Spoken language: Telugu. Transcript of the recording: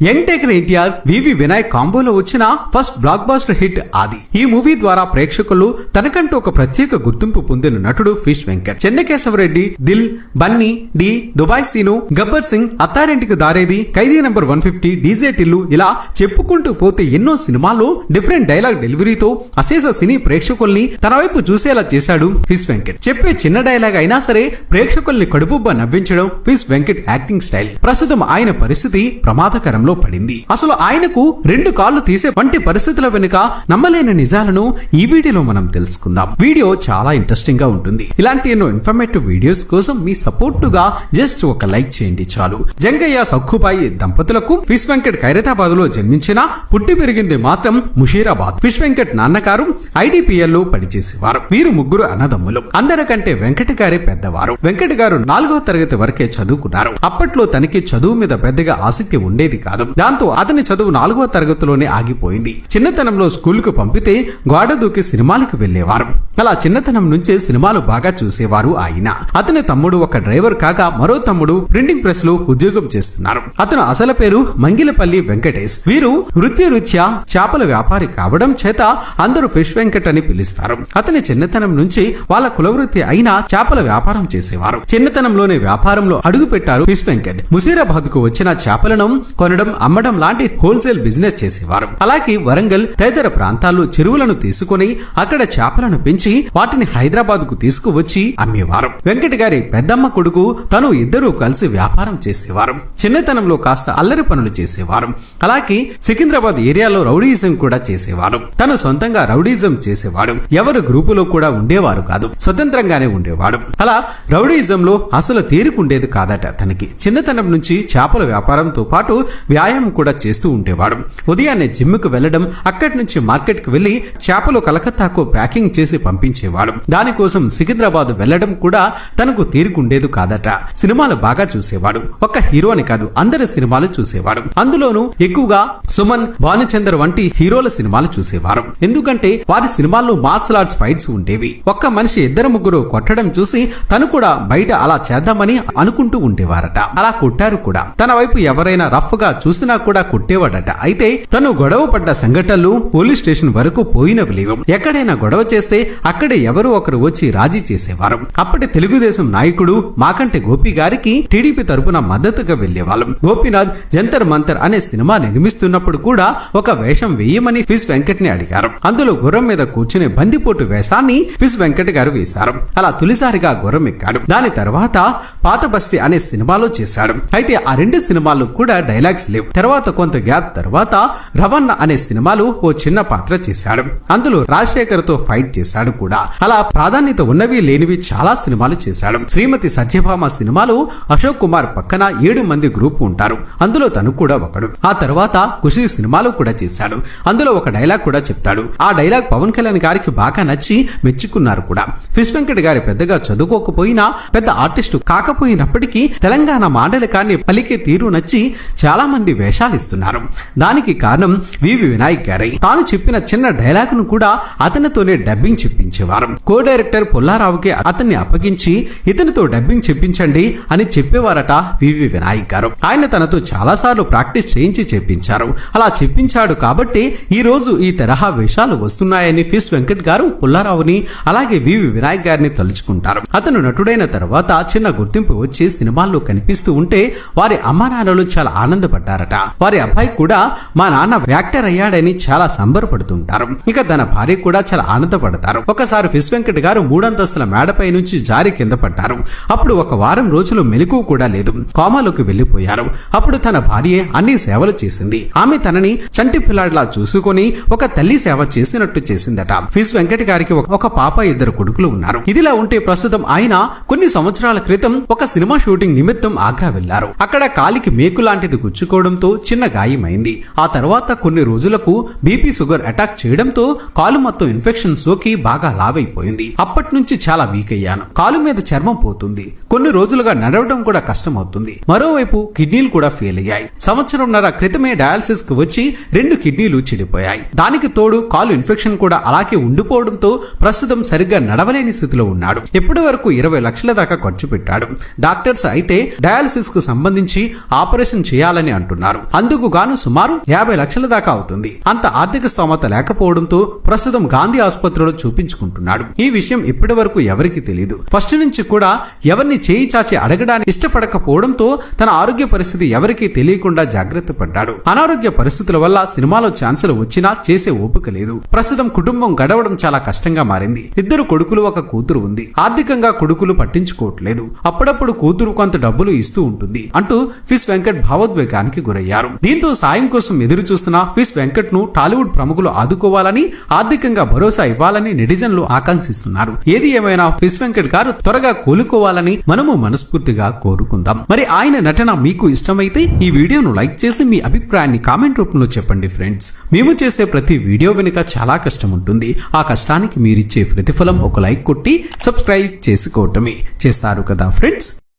యంగ్ టేకర్ ఎన్టీఆర్ వివి వినాయక్ కాంబోలో వచ్చిన ఫస్ట్ బ్లాక్ బాస్టర్ హిట్ ఆది. ఈ మూవీ ద్వారా ప్రేక్షకులు తనకంటూ ఒక ప్రత్యేక గుర్తింపు పొందిన నటుడు Fish Venkat. Chennakesava Reddy, Dil, Bunny, Dhee, Dubai Seenu, Gabbar Singh, Attarintiki Daredi, Khaidi number 150, DJ Tillu ఇలా చెప్పుకుంటూ పోతే ఎన్నో సినిమాల్లో డిఫరెంట్ డైలాగ్ డెలివరీతో అశేష సినీ ప్రేక్షకుల్ని తన వైపు చూసేలా చేశాడు ఫిష్ వెంకట్. చెప్పే చిన్న డైలాగ్ అయినా సరే ప్రేక్షకుల్ని కడుపుబ్బ నవ్వించడం ఫిష్ వెంకట్ యాక్టింగ్ స్టైల్. ప్రస్తుతం ఆయన పరిస్థితి ప్రమాదకరంలో పడింది. అసలు ఆయనకు 2 కాళ్లు తీసే వంటి పరిస్థితుల వెనుక నమ్మలేని నిజాలను ఈ వీడియోలో మనం తెలుసుకుందాం. వీడియో చాలా ఇంట్రెస్టింగ్ గా ఉంటుంది. ఇలాంటి ఎన్నో ఇన్ఫర్మేటివ్ వీడియోస్ కోసం మీ సపోర్ట్ గా జస్ట్ ఒక లైక్ చేయండి చాలు. జంగయ్య సక్కుబాయి దంపతులకు ఫిష్ వెంకట్ ఖైరతాబాద్ లో జన్మించిన, పుట్టి పెరిగింది మాత్రం ముషీరాబాద్. ఫిష్ వెంకట్ నాన్నగారు IDPL లో పనిచేసేవారు. వీరు ముగ్గురు అన్నదమ్ములు. అందరికంటే వెంకట గారే పెద్దవారు. వెంకట గారు 4వ తరగతి వరకే చదువుకున్నారు. అప్పట్లో తనకి చదువు మీద పెద్దగా ఆసక్తి ఉండేది కాదు. దాంతో అతని చదువు 4వ తరగతిలోనే ఆగిపోయింది. చిన్నతనంలో స్కూల్ కు పంపితే గోడ దూకి సినిమాలకు వెళ్లేవారు. అలా చిన్నతనం నుంచే సినిమాలు బాగా చూసేవారు ఆయన. అతని తమ్ముడు ఒక డ్రైవర్ కాగా మరో తమ్ముడు ప్రింటింగ్ ప్రెస్ లో ఉద్యోగం చేస్తున్నారు. అతను అసలు పేరు మంగిలపల్లి వెంకటేష్. వీరు వృత్తిరీత్యా చేపల వ్యాపారి కావడం చేత అందరూ ఫిష్ వెంకట్ అని పిలుస్తారు. అతని చిన్నతనం నుంచి వాళ్ళ కులవృత్తి అయిన చేపల వ్యాపారం చేసేవారు. చిన్నతనంలోనే వ్యాపారంలో అడుగు పెట్టారు ఫిష్ వెంకట్. ముషీరాబాద్ కు వచ్చిన చేపలను కొనడం, అమ్మడం లాంటి హోల్సేల్ బిజినెస్ చేసేవారు. అలాగే వరంగల్ తదితర ప్రాంతాల్లో చెరువులను తీసుకుని అక్కడ చేపలను పెంచి వాటిని హైదరాబాద్ కు తీసుకువచ్చి అమ్మేవారు. వెంకట గారి పెద్దమ్మ కొడుకు తను ఇద్దరూ కలిసి వ్యాపారం చేసేవారు. చిన్నతనంలో కాస్త అల్లరి పనులు చేసేవారు. అలాగే సికింద్రాబాద్ ఏరియాలో రౌడీయిజం కూడా చేసేవారు. తను సొంతంగా రౌడీయిజం చేసేవాడు. ఎవరు గ్రూపులో కూడా ఉండేవారు కాదు, స్వతంత్రంగానే ఉండేవాడు. అలా రౌడీయిజంలో అసలు తీరుకుండేది కాదట తనకి. చిన్నతనం నుంచి చేపల వ్యాపారంతో పాటు వ్యాయామం కూడా చేస్తూ ఉండేవాడు. ఉదయాన్నే జిమ్ కు వెళ్లడం, అక్కడి నుంచి మార్కెట్ కు వెళ్లి చేపలు కలకత్తాకు ప్యాకింగ్ చేసి పంపించేవాడు. దానికోసం సికింద్రాబాద్ వెళ్లడం కూడా తనకు తీరుకుండేది కాదట. సినిమాలు బాగా చూసేవాడు. ఒక్క హీరోని కాదు, అందరి సినిమాలు చూసేవాడు. అందులోనూ ఎక్కువగా సుమన్, భానుచందర్ వంటి హీరోల సినిమాలు చూసేవారు. ఎందుకంటే వారి సినిమాల్లో మార్షల్ ఆర్ట్స్ ఫైట్స్ ఉండేవి. ఒక్క మనిషి 2-3 కొట్టడం చూసి తను కూడా బయట అలా చేద్దామని అనుకుంటూ ఉండేవారట. అలా కొట్టారు కూడా. తన వైపు ఎవరైనా రఫ్ గా చూసినా కూడా కొట్టేవాడట. అయితే తను గొడవ పడ్డ సంఘటనలు పోలీస్ స్టేషన్ వరకు పోయినవి లేవు. ఎక్కడైనా గొడవ చేస్తే అక్కడే ఎవరో ఒకరు వచ్చి రాజీ చేసేవారు. అప్పటి తెలుగుదేశం నాయకుడు మాకంటి గోపి గారికి టీడీపీ తరపున మద్దతుగా వెళ్లేవాళ్ళు. గోపీనాథ్ జంతర్ మంతర్ అనే సినిమా నిర్మిస్తున్నప్పుడు కూడా ఒక వేషం వేయమని ఫిష్ వెంకట్ ని అడిగారు. అందులో గుర్రం మీద కూర్చునే బందిపోటు వేషాన్ని ఫిష్ వెంకట్ గారు వేశారు. అలా తొలిసారిగా గుర్రం ఎక్కాడు. దాని తర్వాత పాత బస్తీ అనే సినిమాలో చేశాడు. అయితే ఆ 2 సినిమాలు కూడా డైలాగ్స్ లేవు. తర్వాత కొంత గ్యాప్ తర్వాత రవణ అనే సినిమాలో ఓ చిన్న పాత్ర చేశాడు. అందులో రాజశేఖర్ తో ఫైట్ చేశాడు కూడా. అలా ప్రాధాన్యత ఉన్నవి లేనివి చాలా సినిమాలు చేశాడు. శ్రీమతి సత్యభామ సినిమాలో అశోక్ కుమార్ పక్కన 7 మంది గ్రూప్ ఉంటారు. అందులో తను కూడా ఒకడు. ఆ తర్వాత ఖుషి సినిమాలో కూడా చేశాడు. అందులో ఒక డైలాగ్ కూడా చెప్తాడు. ఆ డైలాగ్ పవన్ కళ్యాణ్ గారికి బాగా నచ్చి మెచ్చుకున్నారు కూడా. ఫిష్ వెంకట్ గారి పెద్దగా చదువుకోకపోయినా, పెద్ద ఆర్టిస్టు కాకపోయినప్పటికీ తెలంగాణ మాండలికాన్ని పలికే తీరు నచ్చి చాలా మంది వేషాలు ఇస్తున్నారు. దానికి కారణం వివి వినాయక్ గారే. తాను చెప్పిన చిన్న డైలాగ్ ను కూడా అతనితోనే డబ్బింగ్ చెప్పించేవారు. కో డైరెక్టర్ పుల్లారావుకి అతన్ని అప్పగించి ఇతనితో డబ్బింగ్ చెప్పించండి అని చెప్పేవారట వివి వినాయక్ గారు. ఆయన తనతో చాలా సార్లు ప్రాక్టీస్ చేయించి చెప్పించారు. అలా చెప్పించాడు కాబట్టి ఈ రోజు ఈ తరహా వేషాలు వస్తున్నాయని ఫిష్ వెంకట్ గారు పుల్లారావుని అలాగే వివి వినాయక్ గారిని తలుచుకుంటారు. అతను నటుడైన తర్వాత చిన్న గుర్తింపు వచ్చి సినిమాల్లో కనిపిస్తూ ఉంటే వారి అమ్మానాన్నలు చాలా ఆనందపడ్డారట. వారి అబ్బాయి కూడా మా నాన్న యాక్టర్ అయ్యాడని చాలా సంబరపడుతుంటారు. ఇక తన భార్య కూడా చాలా ఆనందపడతారు. ఒకసారి ఫిష్ వెంకట్ గారు 3 అంతస్తుల మేడపై నుంచి జారి కింద పడ్డారు. అప్పుడు ఒక వారం రోజులు మెలకువ కూడా లేదు. కోమాలోకి వెళ్లిపోయారు. అప్పుడు తన భార్య అన్ని సేవలు చేసింది. ఆమె తనని చంటి పిల్లాడిలా చూసుకొని ఒక తల్లి సేవ చేసినట్టు చేసిందట. ఫిష్ వెంకట్ గారికి ఒక పాప, 2 కొడుకులు ఉన్నారు. ఇదిలా ఉంటే ప్రస్తుతం ఆయన కొన్ని సంవత్సరాల క్రితం ఒక సినిమా షూటింగ్ నిమిత్తం ఆగ్రా వెళ్లారు. అక్కడ కాలికి మేకు లాంటిది గుచ్చుకోవడంతో చిన్న గాయమైంది. ఆ తర్వాత కొన్ని రోజులకు బీపీ షుగర్ అటాక్ చేయడంతో కాలు మొత్తం ఇన్ఫెక్షన్ సోకి బాగా లావైపోయింది. అప్పటి నుంచి చాలా వీక్ అయ్యాను. కాలు మీద చర్మం పోతుంది. కొన్ని రోజులుగా నడవడం కూడా కష్టం అవుతుంది. మరోవైపు కిడ్నీలు కూడా ఫెయిల్ అయ్యాయి. 1.5 క్రితమే డయాలసిస్ కు వచ్చి 2 కిడ్నీలు చెడిపోయాయి. దానికి తోడు కాలు ఇన్ఫెక్షన్ కూడా అలాగే ఉండిపోవడంతో ప్రస్తుతం సరిగ్గా నడవలేని స్థితిలో ఉన్నాడు. ఇప్పటి వరకు 20 లక్షల దాకా ఖర్చు పెట్టాడు. డాక్టర్స్ అయితే డయాలసిస్ కు సంబంధించి ఆపరేషన్ చేయాలని అంటున్నారు. అంటున్నారు. అందుకు గాను సుమారు 50 లక్షల దాకా అవుతుంది. అంత ఆర్థిక స్తోమత లేకపోవడంతో ప్రస్తుతం గాంధీ ఆసుపత్రిలో చూపించుకుంటున్నాడు. ఈ విషయం ఇప్పటి వరకు ఎవరికీ తెలియదు. ఫస్ట్ నుంచి కూడా ఎవరిని చేయి చాచి అడగడానికి ఇష్టపడకపోవడంతో తన ఆరోగ్య పరిస్థితి ఎవరికీ తెలియకుండా జాగ్రత్త పడ్డాడు. అనారోగ్య పరిస్థితుల వల్ల సినిమాలో ఛాన్సులు వచ్చినా చేసే ఓపిక లేదు. ప్రస్తుతం కుటుంబం గడవడం చాలా కష్టంగా మారింది. 2 కొడుకులు 1 కూతురు ఉంది. ఆర్థికంగా కొడుకులు పట్టించుకోవట్లేదు. అప్పుడప్పుడు కూతురు కొంత డబ్బులు ఇస్తూ ఉంటుంది అంటూ ఫిష్ వెంకట్ భావోద్వేగానికి గురయ్యారు. దీంతో సాయం కోసం ఎదురు చూస్తున్న ఫిష్ వెంకట్ ను టాలీవుడ్ ప్రముఖులు ఆదుకోవాలని, ఆర్థికంగా భరోసా ఇవ్వాలని నెటిజన్లు ఆకాంక్షిస్తున్నారు. ఏది ఏమైనా ఫిష్ వెంకట్ గారు త్వరగా కోలుకోవాలని మనము మనస్ఫూర్తిగా కోరుకుందాం. మరి ఆయన నటన మీకు ఇష్టమైతే ఈ వీడియోను లైక్ చేసి మీ అభిప్రాయాన్ని కామెంట్ రూపంలో చెప్పండి ఫ్రెండ్స్. మేము చేసే ప్రతి వీడియో వెనుక చాలా కష్టం ఉంటుంది. ఆ కష్టానికి మీరిచ్చే ప్రతిఫలం ఒక లైక్ కొట్టి సబ్స్క్రైబ్ చేసుకోవటమే. చేస్తారు కదా ఫ్రెండ్స్.